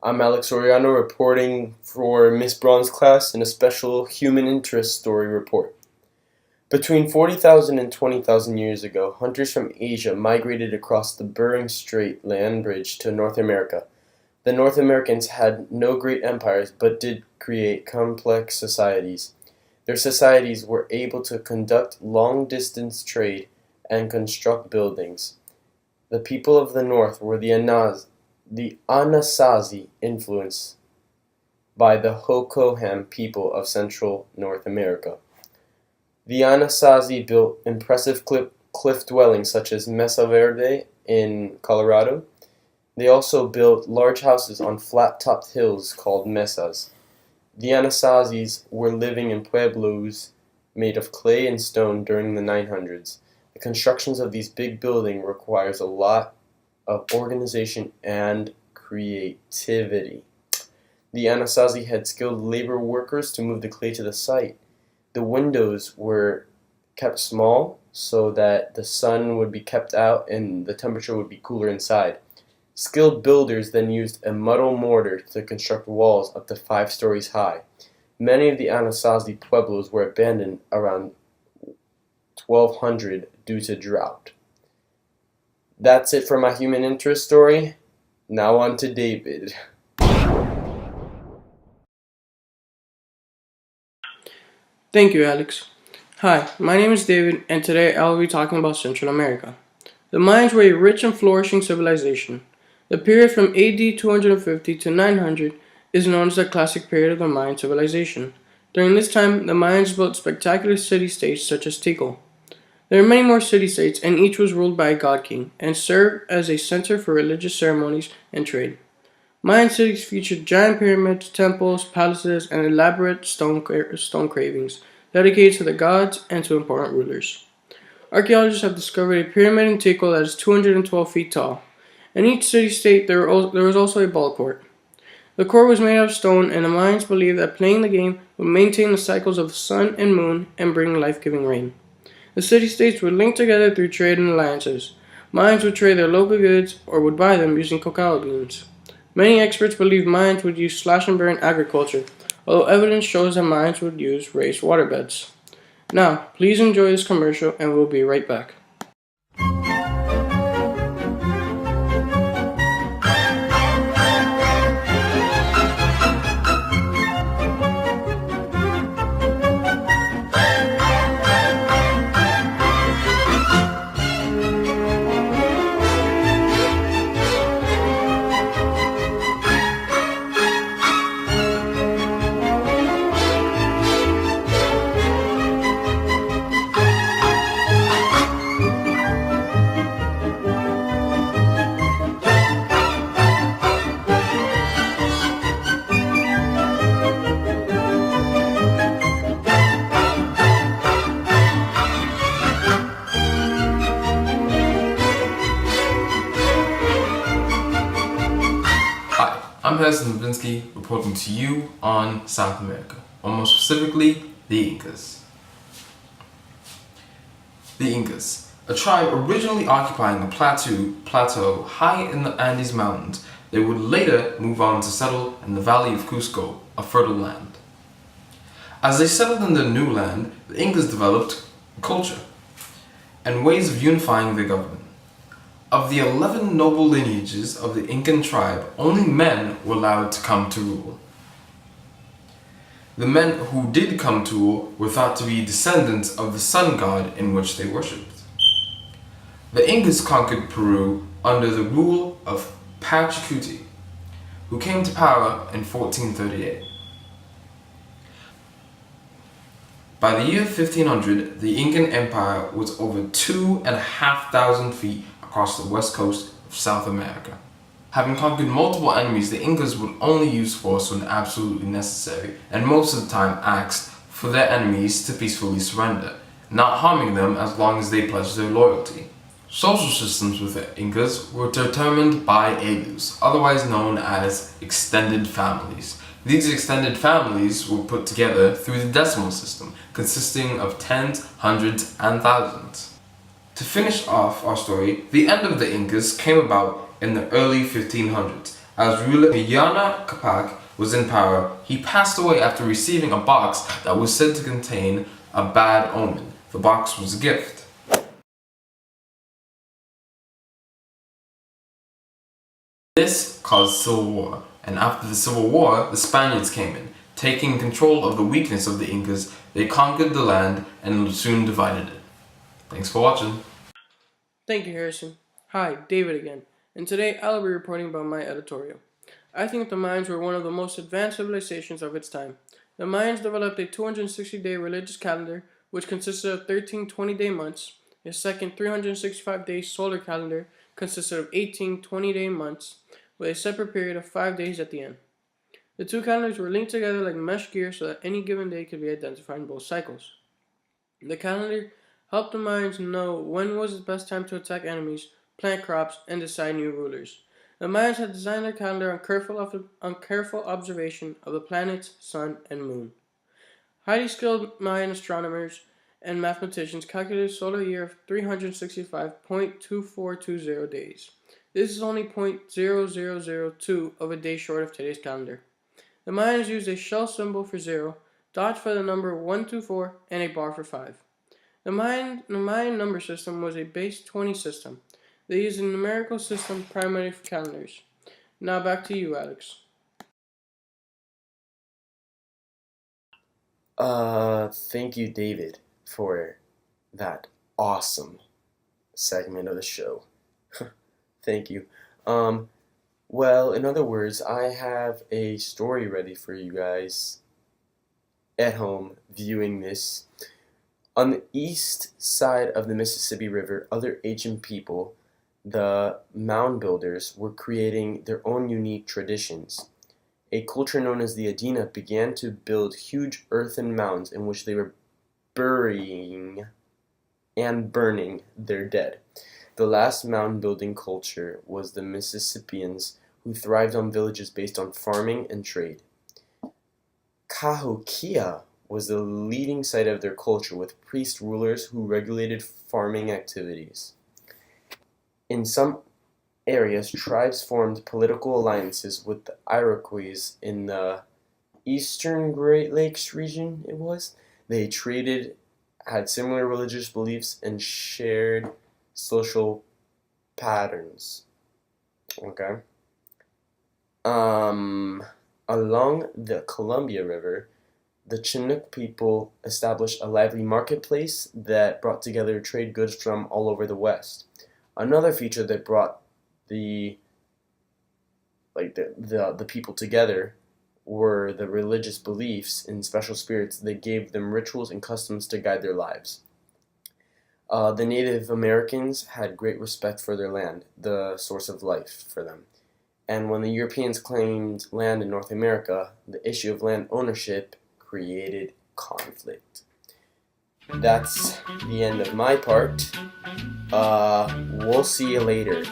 I'm Alex Oriano reporting for Miss Braun's class in a special human interest story report. Between 40,000 and 20,000 years ago, hunters from Asia migrated across the Bering Strait land bridge to North America. The North Americans had no great empires but did create complex societies. Their societies were able to conduct long-distance trade and construct buildings. The people of the North were the Anasazi, influenced by the Hocoham people of Central North America. The Anasazi built impressive cliff dwellings such as Mesa Verde in Colorado. They also built large houses on flat-topped hills called mesas. The Anasazis were living in pueblos made of clay and stone during the 900s. The constructions of these big buildings requires a lot of organization and creativity. The Anasazi had skilled labor workers to move the clay to the site. The windows were kept small so that the sun would be kept out and the temperature would be cooler inside. Skilled builders then used a muddle mortar to construct walls up to 5 stories high. Many of the Anasazi pueblos were abandoned around 1200 due to drought. That's it for my human interest story. Now on to David. Thank you, Alex. Hi, my name is David, and today I will be talking about Central America. The Mayans were a rich and flourishing civilization. The period from AD 250 to 900 is known as the classic period of the Mayan civilization. During this time, the Mayans built spectacular city-states such as Tikal. There are many more city-states, and each was ruled by a god-king, and served as a center for religious ceremonies and trade. Mayan cities featured giant pyramids, temples, palaces, and elaborate stone carvings dedicated to the gods and to important rulers. Archaeologists have discovered a pyramid in Tikal that is 212 feet tall. In each city-state, there was also a ball court. The court was made out of stone, and the Mayans believed that playing the game would maintain the cycles of the sun and moon and bring life-giving rain. The city-states would link together through trade and alliances. Mayans would trade their local goods or would buy them using cacao beans. Many experts believe Mayans would use slash-and-burn agriculture, although evidence shows that Mayans would use raised waterbeds. Now, please enjoy this commercial, and we'll be right back. I'm Harrison Levinsky reporting to you on South America, or more specifically, the Incas. The Incas, a tribe originally occupying a plateau high in the Andes Mountains. They would later move on to settle in the valley of Cusco, a fertile land. As they settled in their new land, the Incas developed culture and ways of unifying their government. Of the 11 noble lineages of the Incan tribe, only men were allowed to come to rule. The men who did come to rule were thought to be descendants of the sun god in which they worshipped. The Incas conquered Peru under the rule of Pachacuti, who came to power in 1438. By the year 1500, the Incan Empire was over 2,500 feet across the west coast of South America. Having conquered multiple enemies, the Incas would only use force when absolutely necessary, and most of the time asked for their enemies to peacefully surrender, not harming them as long as they pledged their loyalty. Social systems with the Incas were determined by alus, otherwise known as extended families. These extended families were put together through the decimal system, consisting of tens, hundreds, and thousands. To finish off our story, the end of the Incas came about in the early 1500s. As ruler Huayna Capac was in power, he passed away after receiving a box that was said to contain a bad omen. The box was a gift. This caused civil war, and after the civil war, the Spaniards came in. Taking control of the weakness of the Incas, they conquered the land and soon divided it. Thanks for watching. Thank you, Harrison. Hi, David again, and today I'll be reporting about my editorial. I think the Mayans were one of the most advanced civilizations of its time. The Mayans developed a 260-day religious calendar, which consisted of 13 20-day months. A second 365-day solar calendar consisted of 18 20-day months, with a separate period of 5 days at the end. The two calendars were linked together like mesh gear so that any given day could be identified in both cycles. The calendar helped the Mayans know when was the best time to attack enemies, plant crops, and decide new rulers. The Mayans had designed their calendar on careful observation of the planets, sun, and moon. Highly skilled Mayan astronomers and mathematicians calculated a solar year of 365.2420 days. This is only 0.0002 of a day short of today's calendar. The Mayans used a shell symbol for 0, dots for the number 124, and a bar for 5. The Mayan number system was a base 20 system. They used a numerical system primarily for calendars. Now back to you, Alex. Thank you, David, for that awesome segment of the show. Thank you. Well, in other words, I have a story ready for you guys at home viewing this. On the east side of the Mississippi River, other ancient people, the mound builders, were creating their own unique traditions. A culture known as the Adena began to build huge earthen mounds in which they were burying and burning their dead. The last mound building culture was the Mississippians, who thrived on villages based on farming and trade. Cahokia was the leading site of their culture, with priest rulers who regulated farming activities. In some areas, tribes formed political alliances with the Iroquois in the eastern Great Lakes region. They traded, had similar religious beliefs, and shared social patterns. Okay. Along the Columbia River, the Chinook people established a lively marketplace that brought together trade goods from all over the West. Another feature that brought the people together were the religious beliefs in special spirits that gave them rituals and customs to guide their lives. The Native Americans had great respect for their land, the source of life for them. And when the Europeans claimed land in North America, the issue of land ownership created conflict. That's the end of my part. We'll see you later.